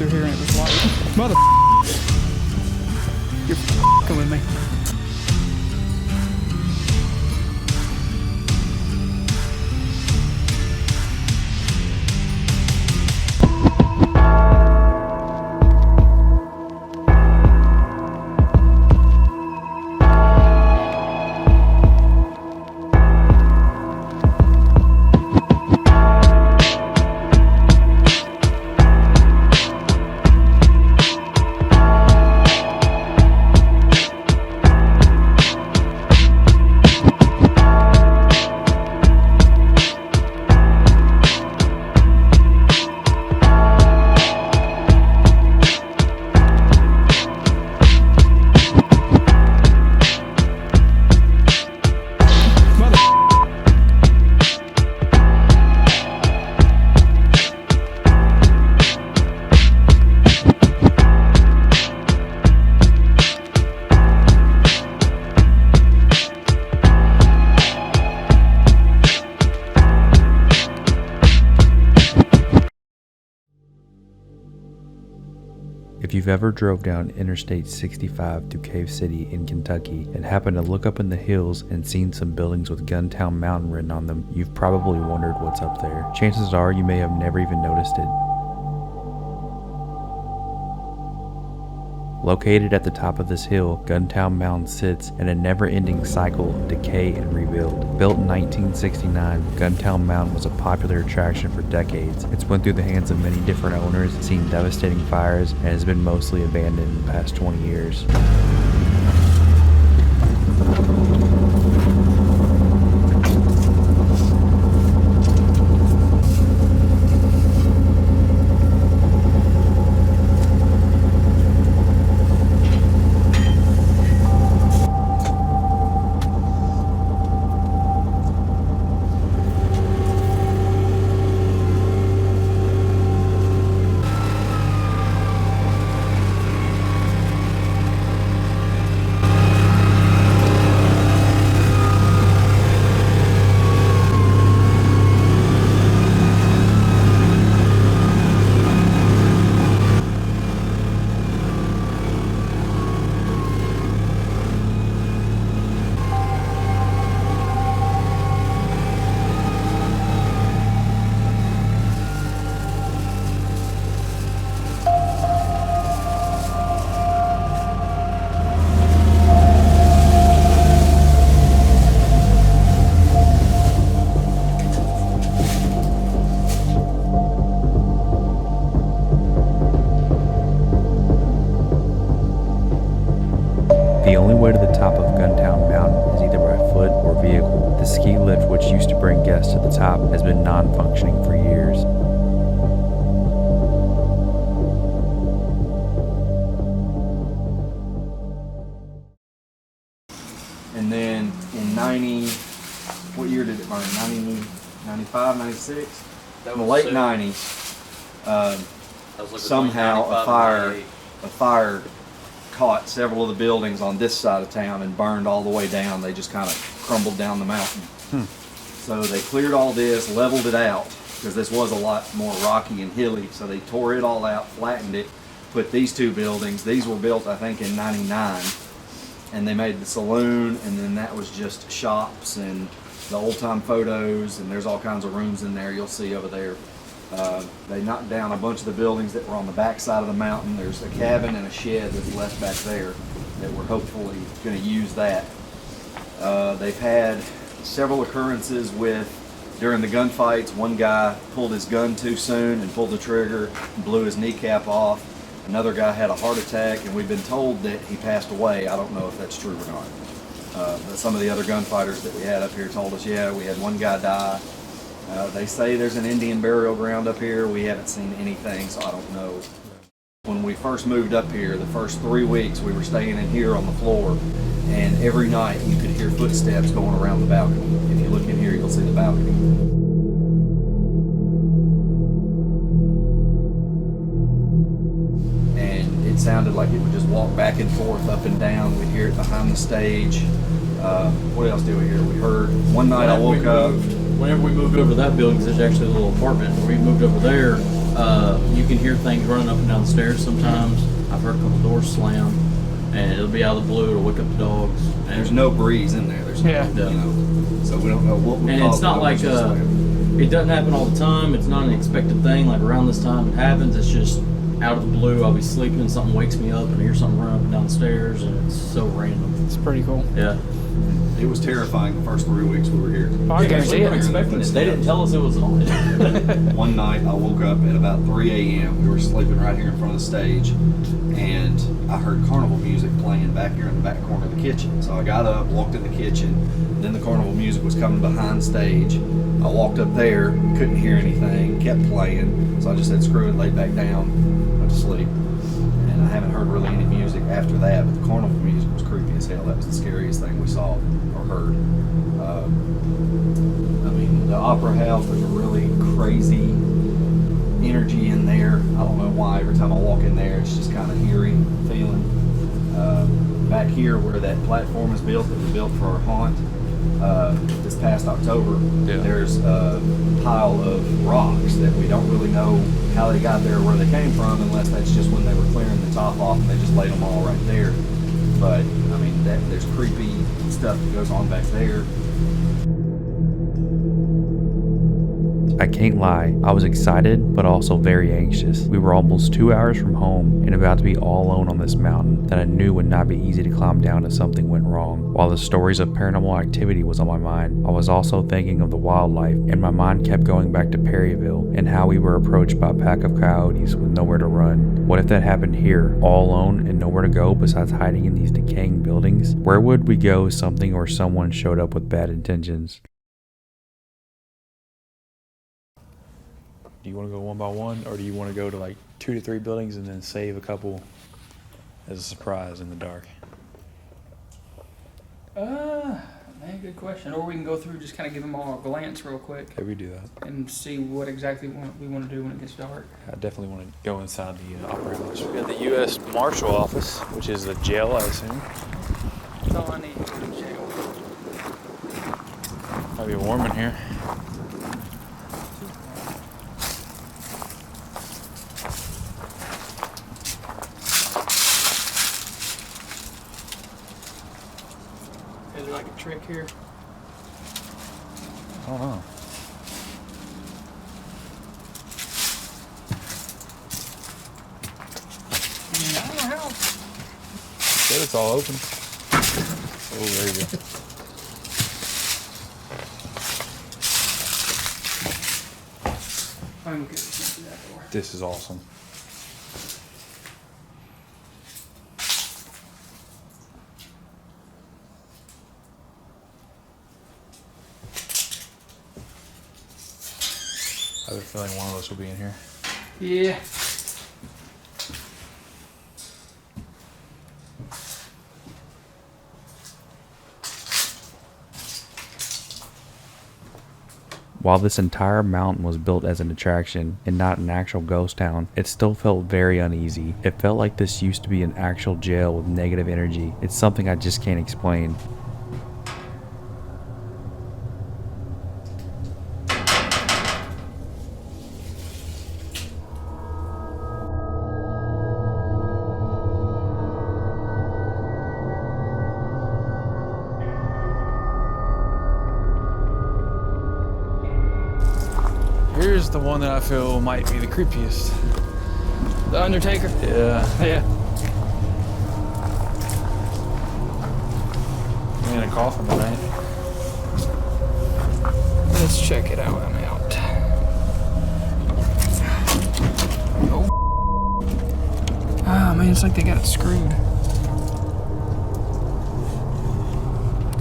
through here and it was light. Mother, you're f***ing with me. If you've ever drove down Interstate 65 through Cave City in Kentucky and happened to look up in the hills and seen some buildings with Guntown Mountain written on them, you've probably wondered what's up there. Chances are you may have never even noticed it. Located at the top of this hill, Guntown Mountain sits in a never-ending cycle of decay and rebuild. Built in 1969, Guntown Mountain was a popular attraction for decades. It's went through the hands of many different owners, seen devastating fires, and has been mostly abandoned in the past 20 years. The only way to the top of Guntown Mountain is either by foot or vehicle. The ski lift, which used to bring guests to the top, has been non-functioning for years. And then in 90, what year did it burn? 90, 95, 96? In the late 90s, somehow a fire caught several of the buildings on this side of town and burned all the way down. They just kind of crumbled down the mountain. So they cleared all this, leveled it out, because this was a lot more rocky and hilly. So they tore it all out, flattened it, put these two buildings. These were built, I think, in 99. And they made the Saloon, and then that was just shops and the old-time photos, and there's all kinds of rooms in there you'll see over there. They knocked down a bunch of the buildings that were on the back side of the mountain. There's a cabin and a shed that's left back there that we're hopefully going to use that. They've had several occurrences during the gunfights. One guy pulled his gun too soon and pulled the trigger and blew his kneecap off. Another guy had a heart attack, and we've been told that he passed away. I don't know if that's true or not. But some of the other gunfighters that we had up here told us, yeah, we had one guy die. They say there's an Indian burial ground up here. We haven't seen anything, so I don't know. When we first moved up here, the first 3 weeks, we were staying in here on the floor, and every night you could hear footsteps going around the balcony. If you look in here, you'll see the balcony. And it sounded like it would just walk back and forth, up and down. We'd hear it behind the stage. What else did we hear? We heard, one night I woke up. Whenever we moved over to that building, 'cause there's actually a little apartment, when we moved over there, You can hear things running up and down the stairs sometimes. I've heard a couple doors slam, and it'll be out of the blue. It'll wake up the dogs. And There's no breeze in there. There's no, Yeah. you know, so we don't know what would And cause it's not the like doors to slam. it doesn't happen all the time. It's not an expected thing. Like around this time it happens. It's just out of the blue. I'll be sleeping, something wakes me up, and I hear something run up and down the stairs, and it's so random. It's pretty cool. Yeah. It was terrifying the first 3 weeks we were here. I guarantee We it. weren't expecting it. They didn't tell us it was haunted. One night I woke up at about 3 a.m. We were sleeping right here in front of the stage, and I heard carnival music playing back here in the back corner of the kitchen. So I got up, walked in the kitchen, then the carnival music was coming behind stage. I walked up there, couldn't hear anything, kept playing, so I just said screw it, laid back down, went to sleep. And I haven't heard really any music after that, but the carnival music was creepy as hell. That was the scariest thing we saw or heard. I mean, the opera house, there's a really crazy energy in there. I don't know why. Every time I walk in there, it's just kind of eerie feeling. Back here, where that platform is built, that we built for our haunt, this past October, there's a pile of rocks that we don't really know how they got there or where they came from, unless that's just when they were clearing the top off and they just laid them all right there. But I mean, there's creepy stuff that goes on back there. I can't lie, I was excited but also very anxious. We were almost 2 hours from home and about to be all alone on this mountain that I knew would not be easy to climb down if something went wrong. While the stories of paranormal activity was on my mind, I was also thinking of the wildlife, and my mind kept going back to Perryville and how we were approached by a pack of coyotes with nowhere to run. What if that happened here, all alone and nowhere to go besides hiding in these decaying buildings? Where would we go if something or someone showed up with bad intentions? Do you want to go one by one, or do you want to go to like 2 to 3 buildings and then save a couple as a surprise in the dark? Man, good question. Or we can go through, just kind of give them all a glance real quick Okay, we do that. and see what exactly we want to do when it gets dark. I definitely want to go inside the opera house. We got the U.S. Marshal Office, which is the jail, I assume. That's all I need to go to jail. Might be warm in here. Is there like a trick here? I don't know. I don't know how. Said it's all open. Oh, there you go. I'm good. Can't do that door. This is awesome. I have a feeling one of us will be in here. Yeah. While this entire mountain was built as an attraction and not an actual ghost town, it still felt very uneasy. It felt like this used to be an actual jail with negative energy. It's something I just can't explain. Here's the one that I feel might be the creepiest. The Undertaker? Yeah. Yeah. Man, a coffin tonight. Let's check it out. I'm out. Oh. Ah, man, it's like they got it screwed.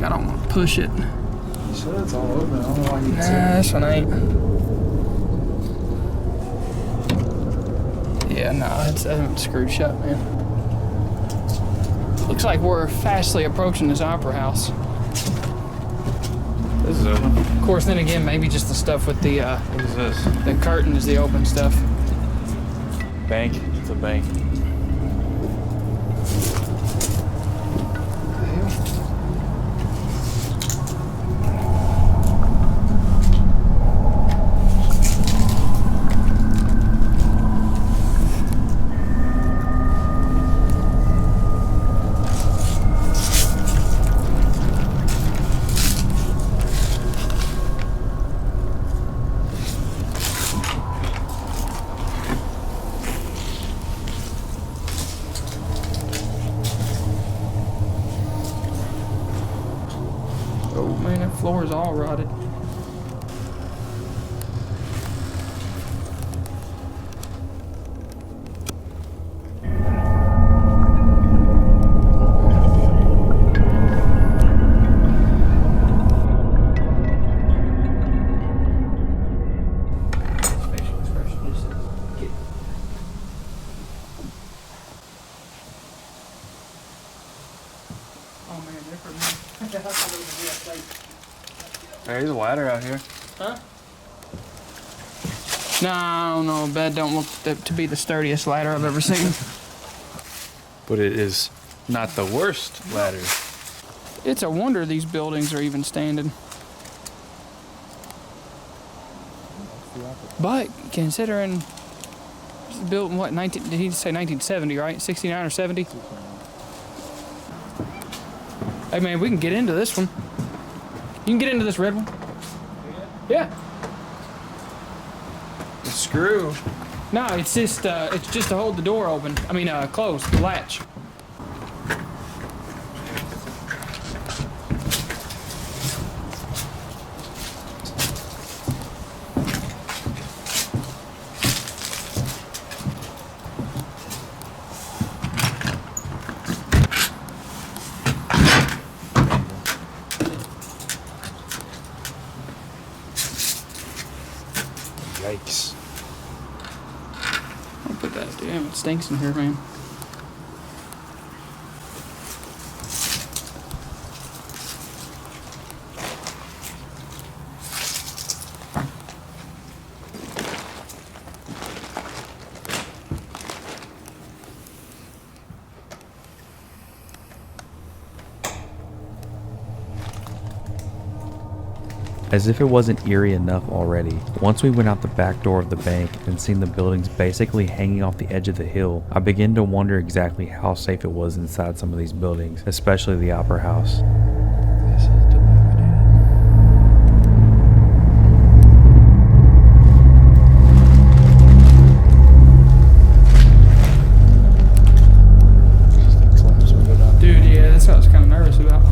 I don't want to push it. You said it's all open. I don't know why you Nah, this one ain't. Yeah, no, it's screwed shut, man. Looks like we're fastly approaching this opera house. This is open. Of course, then again, maybe just the stuff with the What is this? the curtain is the open stuff. Bank. It's a bank. rotted. Facial expression just to get. Oh man, they're for me. There's a ladder out here. Huh? Nah, I don't know. Bed don't look to be the sturdiest ladder I've ever seen. But it is not the worst ladder. It's a wonder these buildings are even standing. But considering it's built in what, 19, did he say 1970, right? 69 or 70? Hey man, we can get into this one. You can get into this red one. Yeah. The screw. No, it's just to hold the door open. I mean, closed, the latch. Yikes. I'll put that. Damn, it stinks in here, man. As if it wasn't eerie enough already, once we went out the back door of the bank and seen the buildings basically hanging off the edge of the hill, I began to wonder exactly how safe it was inside some of these buildings, especially the Opera House. This is dilapidated. This is the collapse window down there. Dude, yeah, that's what I was kind of nervous about.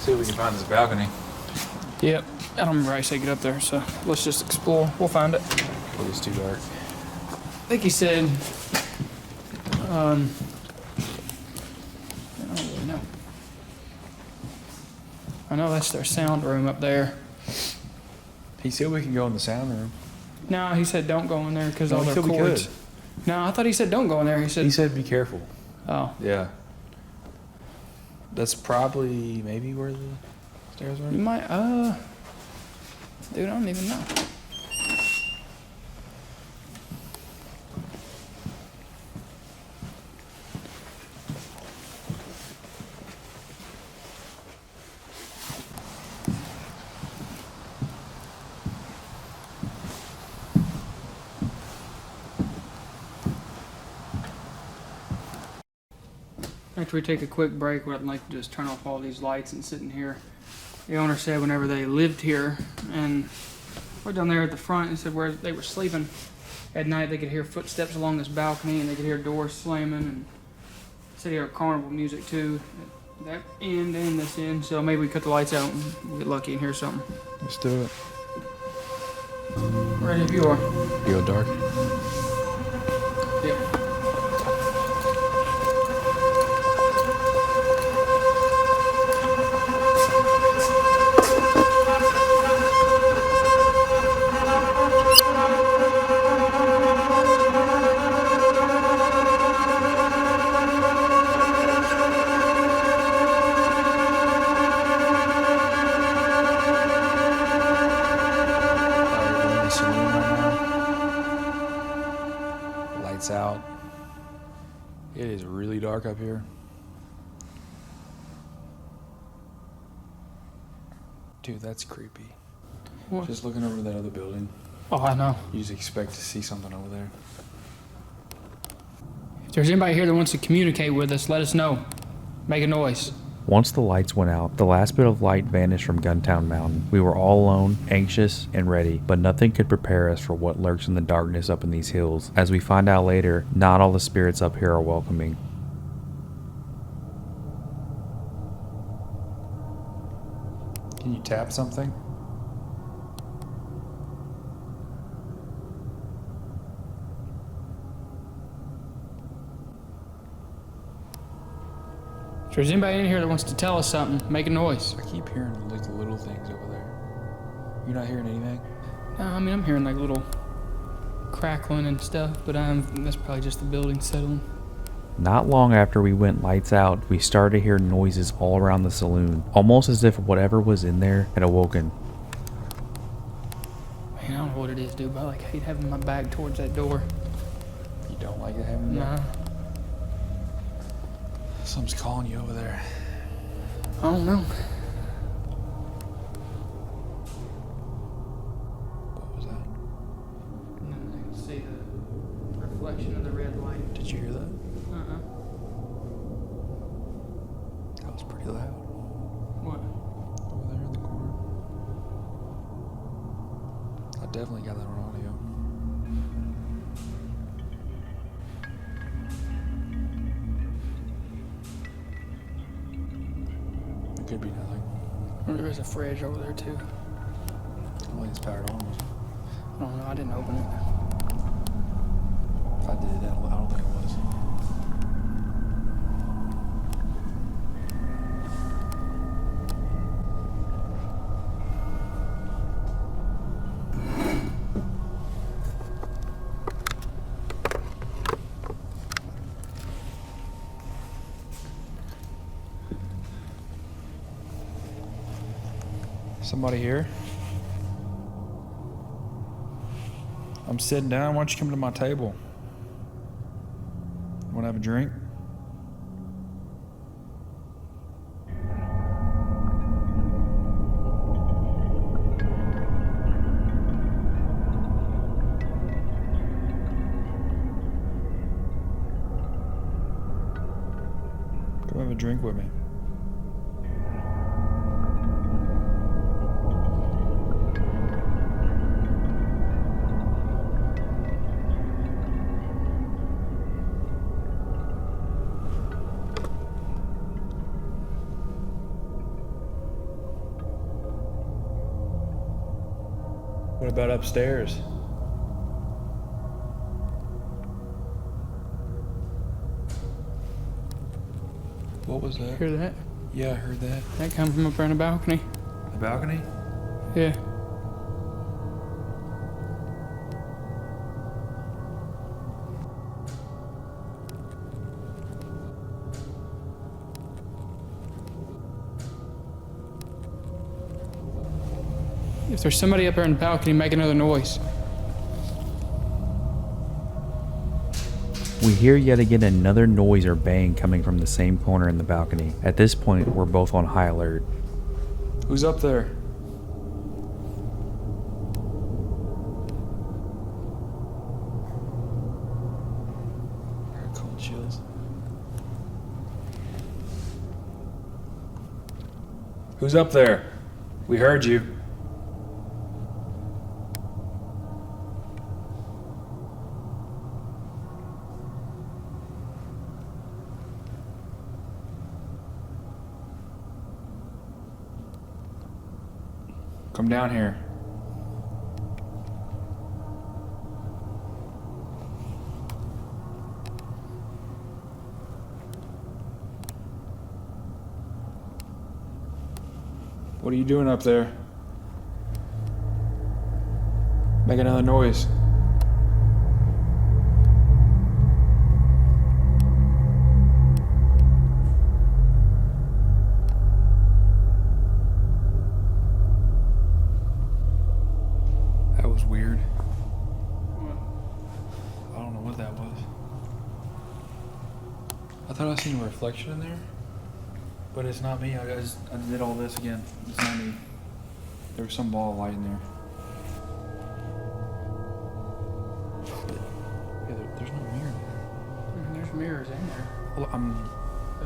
See if we can find this balcony. Yep. I don't remember how you say get up there, so let's just explore. We'll find it. Oh, it's too dark. I think he said, I don't really know. I know that's their sound room up there. He said we can go in the sound room. No, he said don't go in there because No, all he their said we cords. could. No, I thought he said don't go in there. He said, be careful. oh, Yeah. That's probably maybe where the stairs are. you might, dude, I don't even know. After we take a quick break, I'd like to just turn off all these lights and sit in here. The owner said whenever they lived here, and right down there at the front, he said where they were sleeping at night, they could hear footsteps along this balcony, and they could hear doors slamming, and said he heard carnival music too, at that end and this end. So maybe we cut the lights out and we'll get lucky and hear something. Let's do it. Ready if you are. You go dark. Yep. We're in the saloon right now. Lights out. It is really dark up here. Dude, that's creepy. What? Just looking over that other building. Oh, I know. You just expect to see something over there. If there's anybody here that wants to communicate with us, let us know. Make a noise. Once the lights went out, the last bit of light vanished from Guntown Mountain. We were all alone, anxious, and ready, but nothing could prepare us for what lurks in the darkness up in these hills. As we find out later, not all the spirits up here are welcoming. Can you tap something? If there's anybody in here that wants to tell us something, make a noise. I keep hearing like the little things over there. You're not hearing anything? No, I mean, I'm hearing like little crackling and stuff, but that's probably just the building settling. Not long after we went lights out, we started to hear noises all around the saloon, almost as if whatever was in there had awoken. Man, I don't know what it is, dude, but I like hate having my back towards that door. You don't like it having Nah, Something's calling you over there. I don't know. What was that? I can see the reflection of the red light. Did you hear that? That was pretty loud. What? Over there in the corner. I definitely got that on audio. It could be nothing. There is a fridge over there too. I don't think it's powered on. I don't know, I didn't open it. If I did, I don't think it was. Somebody here? I'm sitting down. Why don't you come to my table? Want to have a drink? Come have a drink with me. What about upstairs? What was that? Hear that? Yeah, I heard that. That come from up there on the balcony. The balcony? Yeah. If there's somebody up there on the balcony, make another noise. We hear yet again another noise or bang coming from the same corner in the balcony. At this point, we're both on high alert. Who's up there? I got cold chills. Who's up there? We heard you. Come down here. What are you doing up there? Make another noise. That was weird. I don't know what that was. I thought I seen a reflection in there, but it's not me. I did all this again. It's not me. There was some ball of light in there. There's no mirror there. There's mirrors in there. Well, But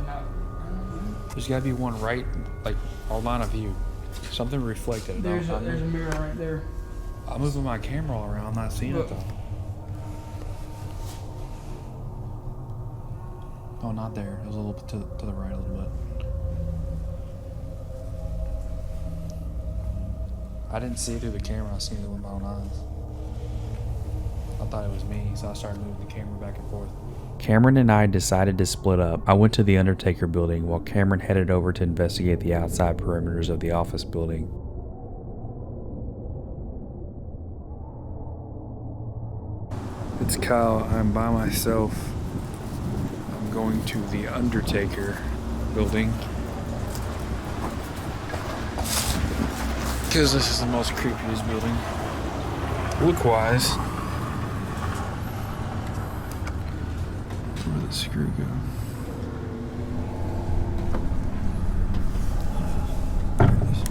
not, I don't know. there's got to be one right, like, our line of view. Something reflected. There's a mirror right there. I'm moving my camera all around, I'm not seeing Look. it though. Oh, not there. It was a little bit to the right a little bit. I didn't see it through the camera. I seen it with my own eyes. I thought it was me, so I started moving the camera back and forth. Cameron and I decided to split up. I went to the Undertaker building while Cameron headed over to investigate the outside perimeters of the office building. It's Kyle. I'm by myself. I'm going to the Undertaker building. Because this is the most creepiest building. Look-wise. Where'd the screw go? There it is.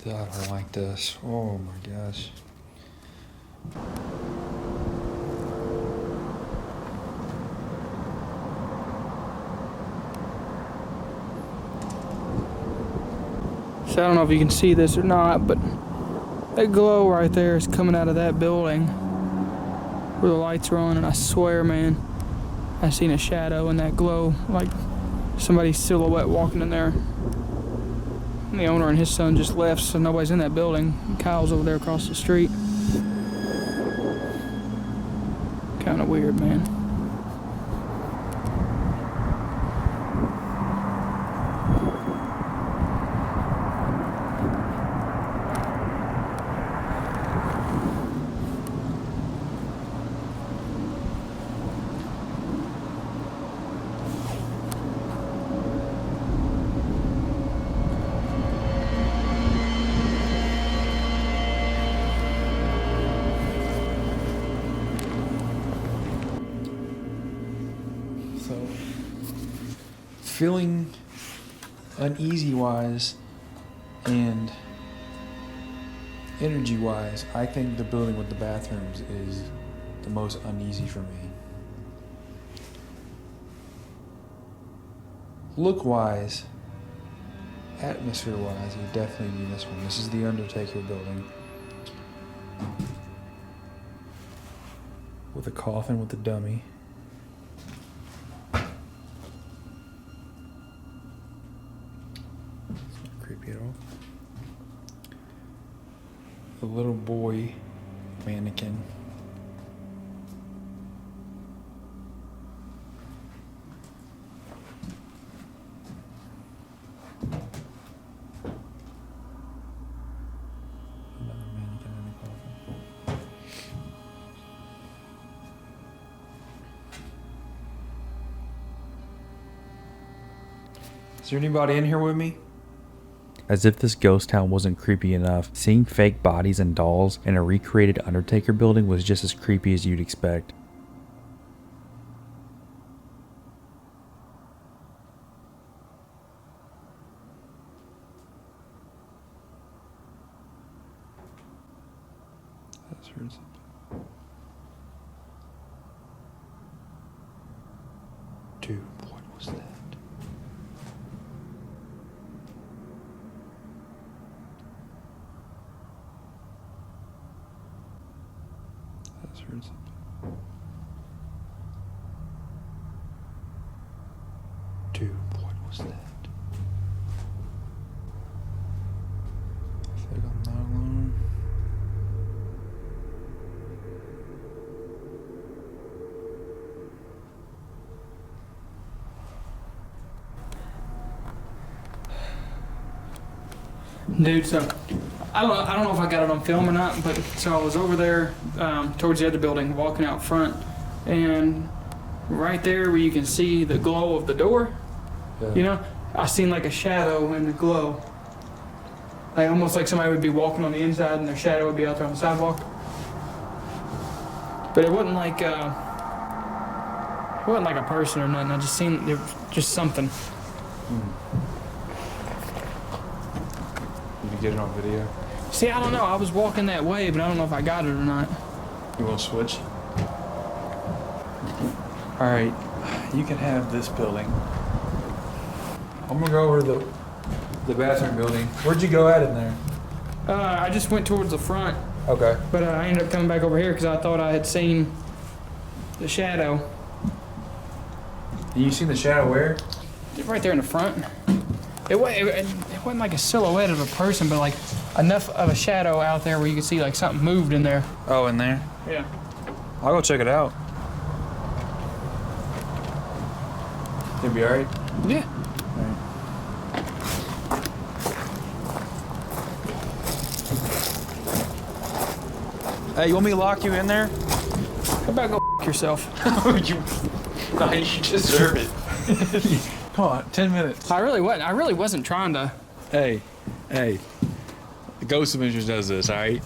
God, I like this. Oh my gosh. So I don't know if you can see this or not, but that glow right there is coming out of that building where the lights are on, and I swear, man, I seen a shadow in that glow, like somebody's silhouette walking in there. And the owner and his son just left, so nobody's in that building. Kyle's over there across the street. Kind of weird, man. So, feeling uneasy wise and energy wise, I think the building with the bathrooms is the most uneasy for me. Look wise, atmosphere wise, you definitely need this one. This is the Undertaker building. With a coffin with a dummy. Creepy at all. A little boy mannequin. Another mannequin in the coffin. Is there anybody in here with me? As if this ghost town wasn't creepy enough, seeing fake bodies and dolls in a recreated Undertaker building was just as creepy as you'd expect. I just heard something. Dude, what was that? I just heard something. Dude, what was that? I feel like I'm not alone. Dude, so I don't know if I got it on film or not, but so I was over there towards the other building, walking out front, and right there where you can see the glow of the door, you know, I seen like a shadow in the glow. Like almost like somebody would be walking on the inside and their shadow would be out there on the sidewalk. But it wasn't like a person or nothing. I just seen it was just something. Did you get it on video? See, I don't know. I was walking that way, but I don't know if I got it or not. You want to switch? Alright, you can have this building. I'm gonna go over to the bathroom building. Where'd you go at in there? I just went towards the front, Okay. but I ended up coming back over here because I thought I had seen the shadow. And you seen the shadow where? Right there in the front. It wasn't like a silhouette of a person, but like enough of a shadow out there where you could see like something moved in there. Oh, in there? Yeah. I'll go check it out. It'll be alright? Yeah. Hey, you want me to lock you in there? How about go yourself? you deserve it. Come on, 10 minutes. I really wasn't trying to. Hey, the Ghost Adventures does this, alright?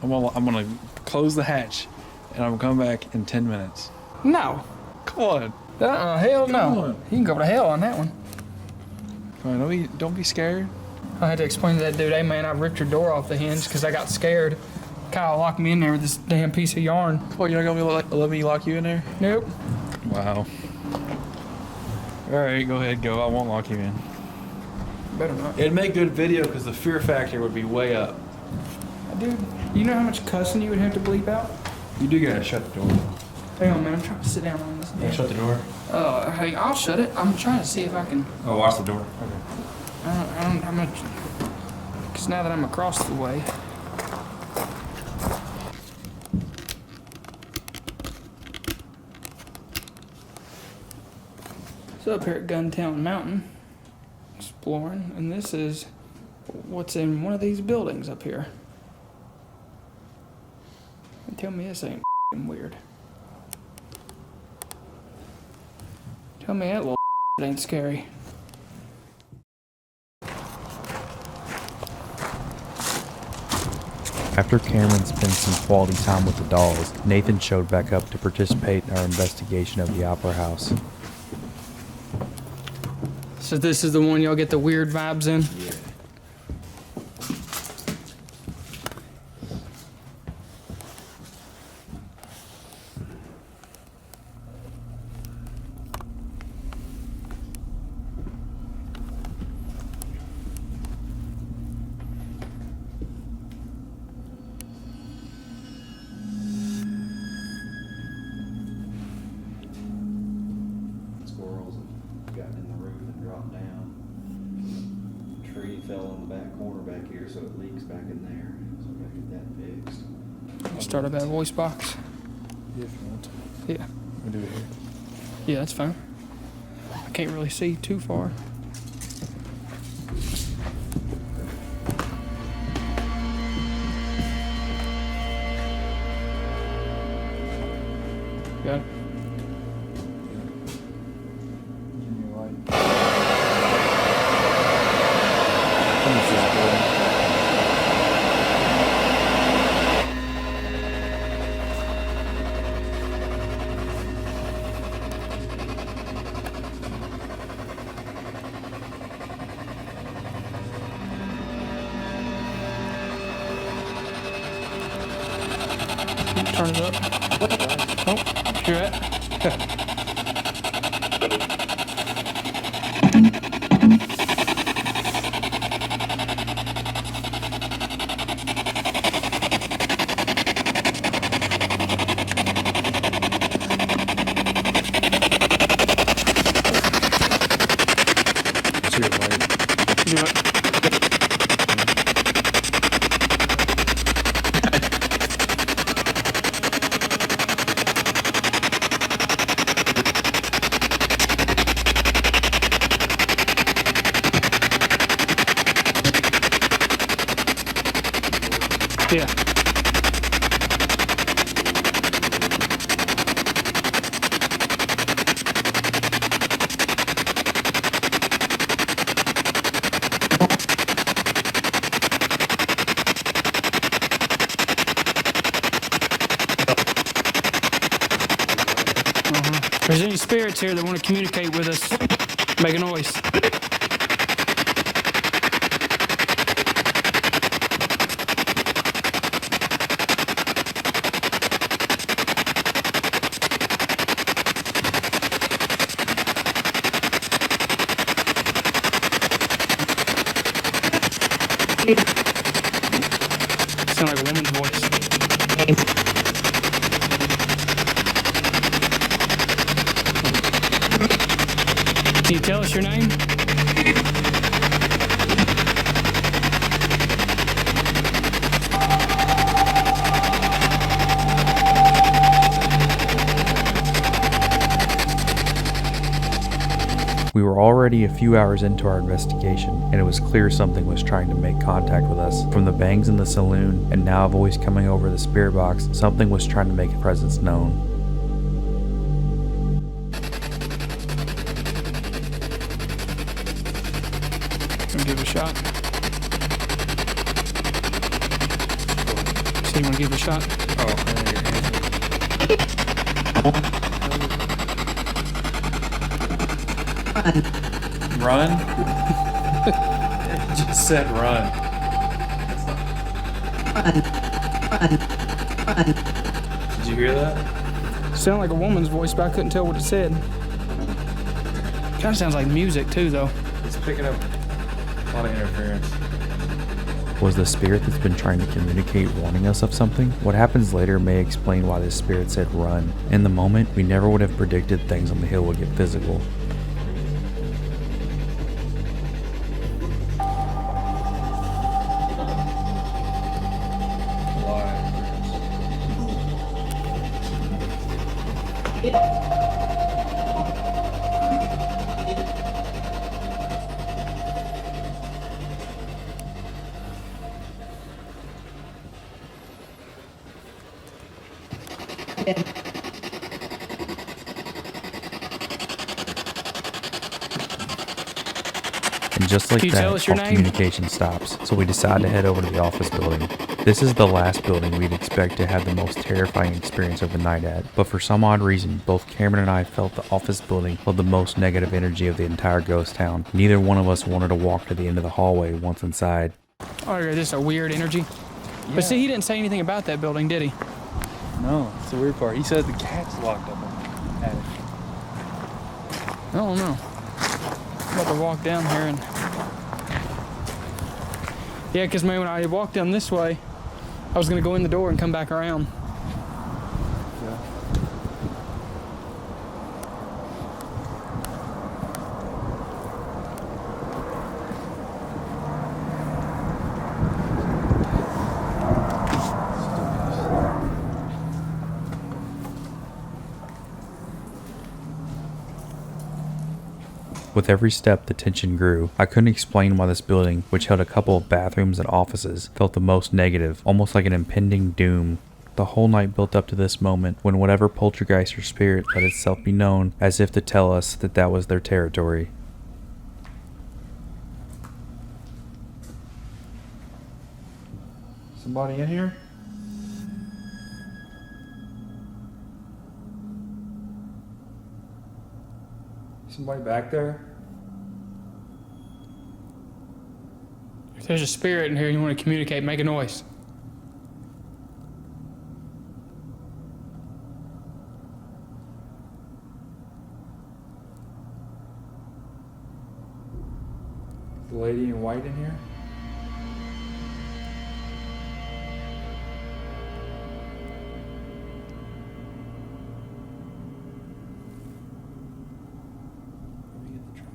I'm gonna close the hatch, and I'm gonna come back in 10 minutes. No. Come on. Hell no. Come on. You can go to hell on that one. Come on, don't be scared. I had to explain to that dude, hey man, I ripped your door off the hinge because I got scared. Kyle locked me in there with this damn piece of yarn. Come on, you're not gonna let me lock you in there? Nope. Wow. Alright, go ahead, go. I won't lock you in. Better not. It'd make good video because the fear factor would be way up. Dude, you know how much cussing you would have to bleep out? You do gotta shut the door though. Hang on, man, I'm trying to sit down on this. Yeah, shut the door. Hey, I'll shut it. I'm trying to see if I can. Oh, watch the door. Okay. I'm not. Because now that I'm across the way. So up here at Guntown Mountain, exploring, and this is what's in one of these buildings up here. And tell me this ain't weird. Tell me that little ain't scary. After Cameron spent some quality time with the dolls, Nathan showed back up to participate in our investigation of the Opera House. So this is the one y'all get the weird vibes in? Yeah. Squirrels have gotten in the roof and dropped down. Tree fell in the back corner back here, so it leaks back in there. So we gotta get that fixed. Start up that voice box. Yeah, if you want to. Yeah. We'll do it here. Yeah, that's fine. I can't really see too far. Got it. Give me a light. Turn it up. Oh, hear that? See your light. Do it. Yeah. If there's any spirits here that want to communicate with us, make a noise. Sound like a woman's voice. Can you tell us your name? We were already a few hours into our investigation, and it was clear something was trying to make contact with us. From the bangs in the saloon, and now a voice coming over the spirit box, something was trying to make its presence known. Give it a shot. So you want to give it a shot? Run? It just said run. Did you hear that? Sounded like a woman's voice, but I couldn't tell what it said. Kind of sounds like music too, though. It's picking up a lot of interference. Was the spirit that's been trying to communicate warning us of something? What happens later may explain why this spirit said run. In the moment, we never would have predicted things on the hill would get physical. And just like Can you tell that, us your all name? communication stops, so we decide to head over to the office building. This is the last building we'd expect to have the most terrifying experience of the night at, but for some odd reason, both Cameron and I felt the office building held the most negative energy of the entire ghost town. Neither one of us wanted to walk to the end of the hallway once inside. Oh, just a weird energy. But see, he didn't say anything about that building, did he? No, it's the weird part. He said the cat's locked up in the attic. I don't know. I'm about to walk down here and... Yeah, because man, when I walked down this way, I was going to go in the door and come back around. Yeah. With every step, the tension grew. I couldn't explain why this building, which held a couple of bathrooms and offices, felt the most negative, almost like an impending doom. The whole night built up to this moment, when whatever poltergeist or spirit let itself be known, as if to tell us that that was their territory. Somebody in here? Somebody back there? If there's a spirit in here and you want to communicate, make a noise. The lady in white in here? Let me get the tripod.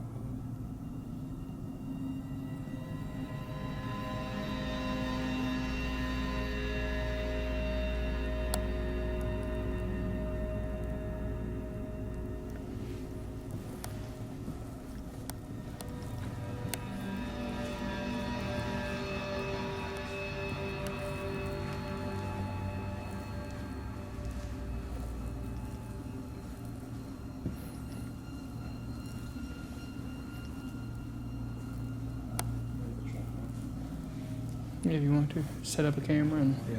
If you want to set up a camera and. Yeah.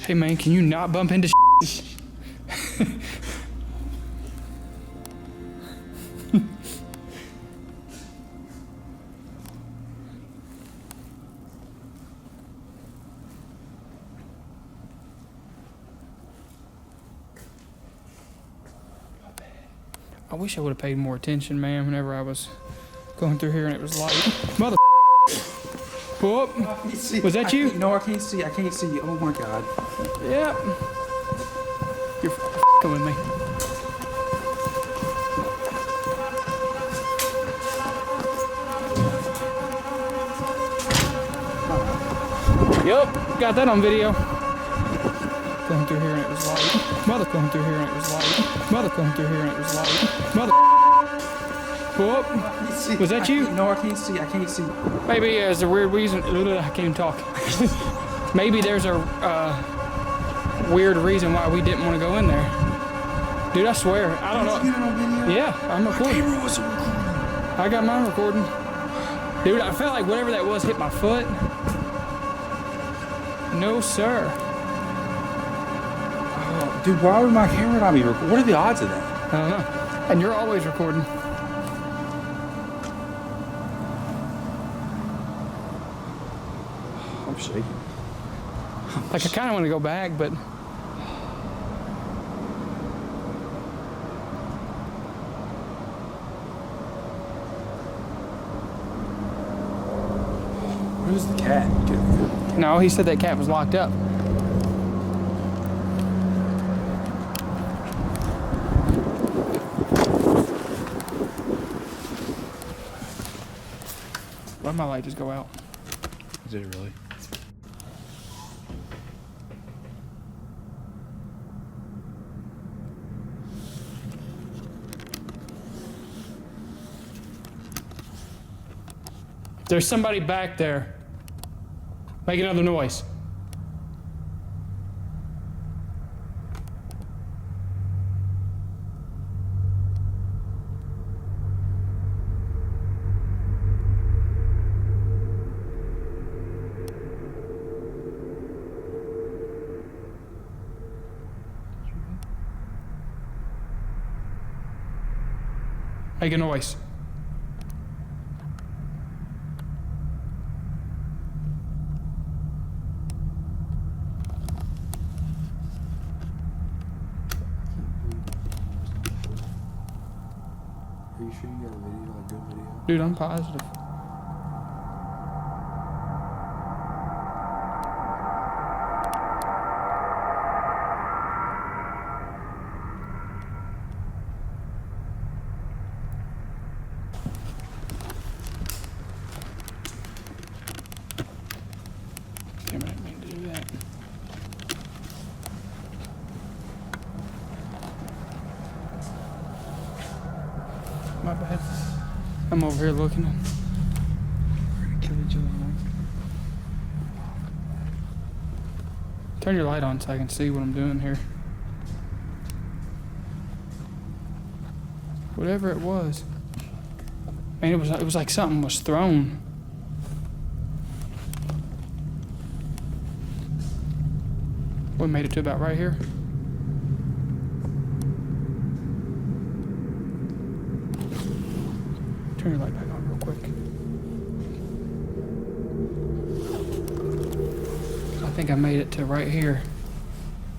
Hey man, can you not bump into I wish I would have paid more attention, man, whenever I was going through here and it was light. Mother Whoop. Was that you? No, I can't see. I can't see. Oh my God. Yep. You're with me. Yep, got that on video. Going through here and it was light. Mother going through here and it was light. Mother going through here and it was light. Mother. Whoop. Was that you? No, I can't see. I can't see. Maybe there's a weird reason. I can't even talk. Maybe there's a weird reason why we didn't want to go in there. Dude, I swear, I don't know. Did you get it on video? Yeah, I'm recording. Camera wasn't recording. I got mine recording. Dude, I felt like whatever that was hit my foot. No, sir. Oh, dude, why would my camera not be recording? What are the odds of that? I don't know. And you're always recording. I'm shaking. Like, I kind of want to go back, but Where's the cat? no, he said that cat was locked up. Why'd my light just go out? Is it really? There's somebody back there. Make another noise. Make a noise. Are you sure you got a video, a good video? Dude, I'm positive. Damn it, I didn't mean to do that. My bad. I'm over here looking. We're gonna kill each other, man. Turn your light on so I can see what I'm doing here. Whatever it was. Man, it was like something was thrown. We made it to about right here. Turn your light back on real quick. I think I made it to right here.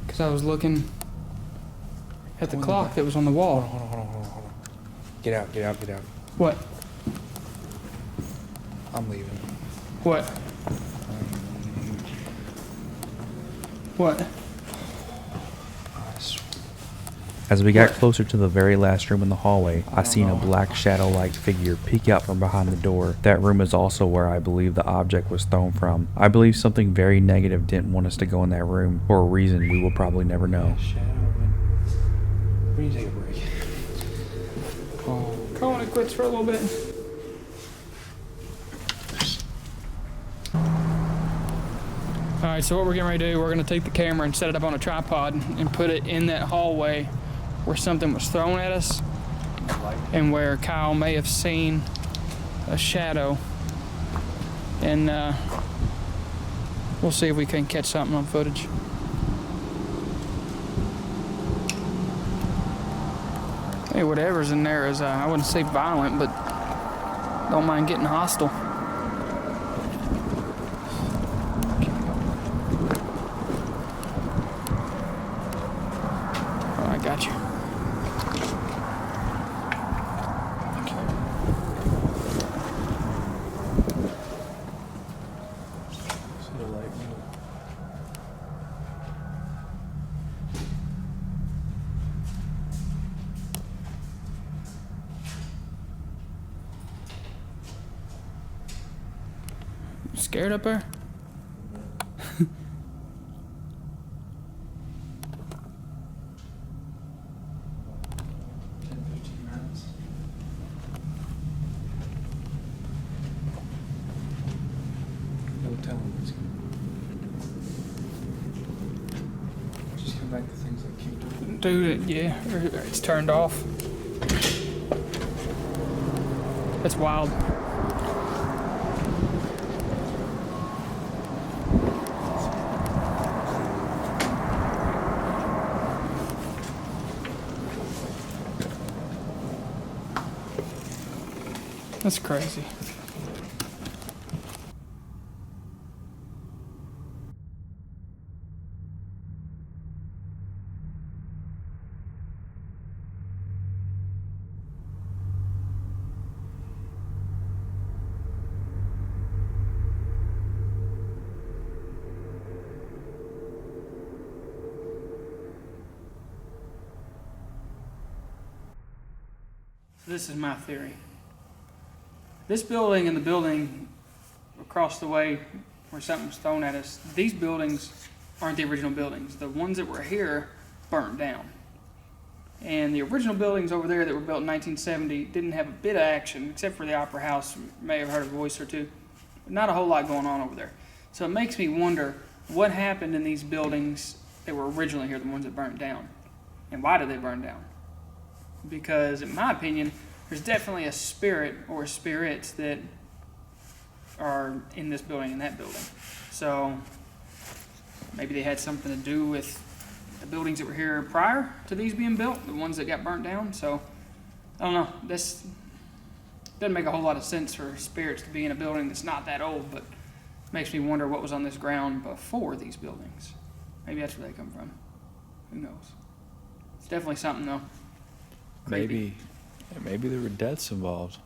Because I was looking at the clock that was on the wall. Hold on. Get out. What? I'm leaving. What? What? I swear. As we got closer to the very last room in the hallway, I seen a black shadow-like figure peek out from behind the door. That room is also where I believe the object was thrown from. I believe something very negative didn't want us to go in that room for a reason we will probably never know. Shadow. We need to take a break. Calling it quits for a little bit. Alright, so what we're getting ready to do, we're going to take the camera and set it up on a tripod and put it in that hallway where something was thrown at us and where Kyle may have seen a shadow. And we'll see if we can catch something on footage. Hey, whatever's in there is, I wouldn't say violent, but don't mind getting hostile. Oh, I got you. Scared up there? 10-15 minutes. No telling what's just come back to things like keep doing. Dude, yeah, it's turned off. That's wild. That's crazy. This is my theory. This building and the building across the way where something was thrown at us, these buildings aren't the original buildings. The ones that were here burnt down. And the original buildings over there that were built in 1970 didn't have a bit of action, except for the Opera House. You may have heard a voice or two. But not a whole lot going on over there. So it makes me wonder what happened in these buildings that were originally here, the ones that burnt down. And why did they burn down? Because in my opinion, there's definitely a spirit or spirits that are in this building and that building. So maybe they had something to do with the buildings that were here prior to these being built, the ones that got burnt down. So I don't know. This doesn't make a whole lot of sense for spirits to be in a building that's not that old, but makes me wonder what was on this ground before these buildings. Maybe that's where they come from. Who knows? It's definitely something though. Creepy. Maybe there were deaths involved.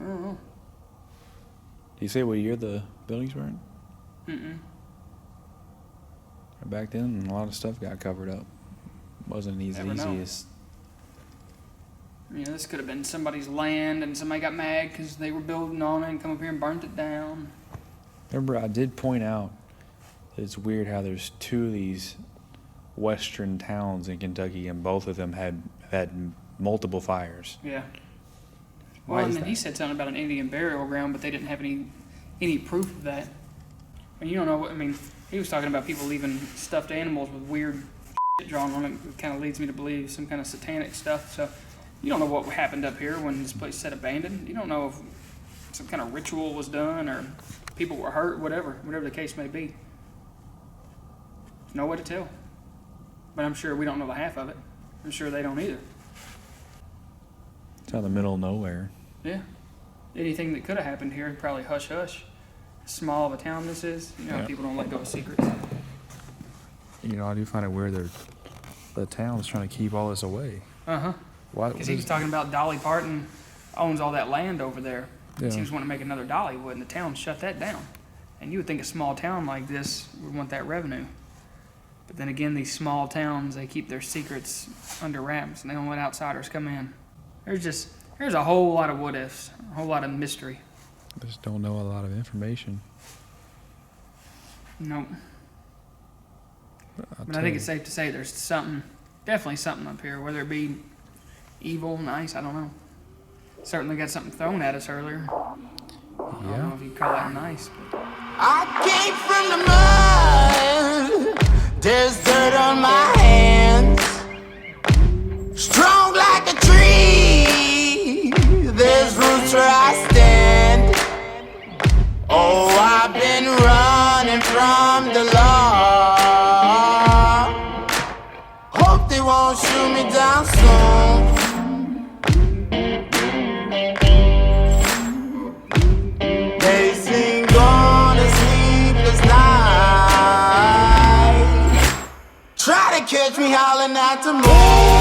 I don't know. Do you say what year the buildings burned? Mm-mm. Back then, a lot of stuff got covered up. Wasn't as Never easy know. as. You know, this could have been somebody's land and somebody got mad because they were building on it and come up here and burnt it down. Remember, I did point out that it's weird how there's two of these western towns in Kentucky, and both of them had multiple fires. Yeah. Why Well, and is then that? he said something about an Indian burial ground, but they didn't have any proof of that. And you don't know what, I mean, he was talking about people leaving stuffed animals with weird shit drawn on it. It kind of leads me to believe some kind of satanic stuff. So you don't know what happened up here when this place sat abandoned. You don't know if some kind of ritual was done or people were hurt, whatever the case may be. There's no way to tell. But I'm sure we don't know the half of it. I'm sure they don't either. It's out in the middle of nowhere. Yeah. Anything that could have happened here, probably hush hush. As small of a town this is, you know, Yeah. people don't let go of secrets. You know, I do find it weird that the town's trying to keep all this away. Uh-huh. Why? Because he was talking about Dolly Parton owns all that land over there. Yeah. She was wanting to make another Dollywood, and the town shut that down. And you would think a small town like this would want that revenue. But then again, these small towns, they keep their secrets under wraps, and they don't let outsiders come in. There's a whole lot of what ifs, a whole lot of mystery. I just don't know a lot of information. Nope. I'll But I tell think you. it's safe to say there's something definitely something up here. Whether it be evil, nice, I don't know. Certainly got something thrown at us earlier. I don't know if you call that nice. But. I came from the mud. There's dirt on my hands. Strong like a tree. There's roots where I stand. Oh, I've been running from the law. Hope they won't shoot me down soon. They sing on a sleepless night. Try to catch me howling at the moon.